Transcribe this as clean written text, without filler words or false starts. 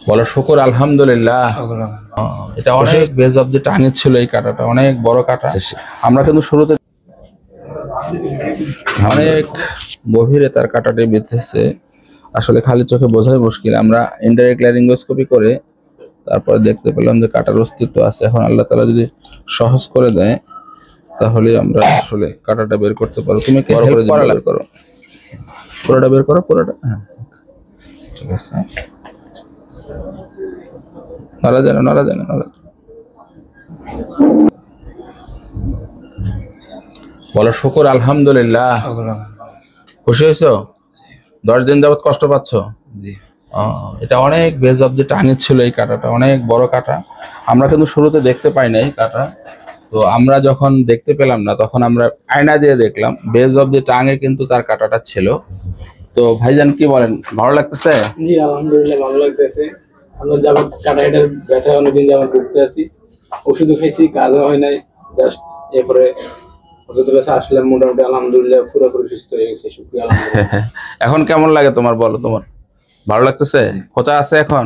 বলো শুকর আলহামদুলিল্লাহ। এটা অনেক বেজ অব দি টাঙে ছিল, এই কাঁটাটা অনেক বড় কাঁটা। আমরা কিন্তু শুরুতে অনেক গভীরে তার কাঁটাটি বিঁধেছে, আসলে খালি চোখে বোঝাই মুশকিল। আমরা ইনডাইরেক্ট ল্যারিঙ্গোস্কোপি করে তারপরে দেখতে পেলাম যে কাঁটার অস্তিত্ব আছে। এখন আল্লাহ তাআলা যদি সহজ করে দেয় তাহলে আমরা আসলে কাঁটাটা বের করতে পারবো। তুমি কি হেল্প করে বের করো, পুরোটা বের করো, পুরোটা। হ্যাঁ ঠিক আছে, নড়া যায় না, নড়া যায় না, নড়া। বলো শুকর আলহামদুলিল্লাহ। খুশি হয়েছো? 10 দিন যাবত কষ্ট পাচ্ছ? এটা অনেক বেজ অব দি টাঙে ছিল, এই কাঁটাটা অনেক বড় কাঁটা। আমরা কিন্তু শুরুতে দেখতে পাই নাই কাঁটা, তো আমরা যখন দেখতে পেলাম না তখন আমরা আয়না দিয়ে দেখলাম বেজ অব দি টাঙে কিন্তু তার কাঁটাটা ছিল। তো ভাইজান কি বলেন, ভালো লাগতেছে? জি আলহামদুলিল্লাহ ভালো লাগতেছে। আমরা যাবত কাঁটাটার ব্যথা অনেকদিন যাবত ভুগতে আছি, ওষুধও খেয়েছি, কাজও হয় নাই। জাস্ট এরপরে আসলে মোটামুটি আলহামদুলিল্লাহ পুরোপুরি সুস্থ হয়ে গেছে, শুকরিয়া আলহামদুলিল্লাহ। এখন কেমন লাগে তোমার, বলো তোমার ভালো লাগতেছে? খোঁচা আছে এখন?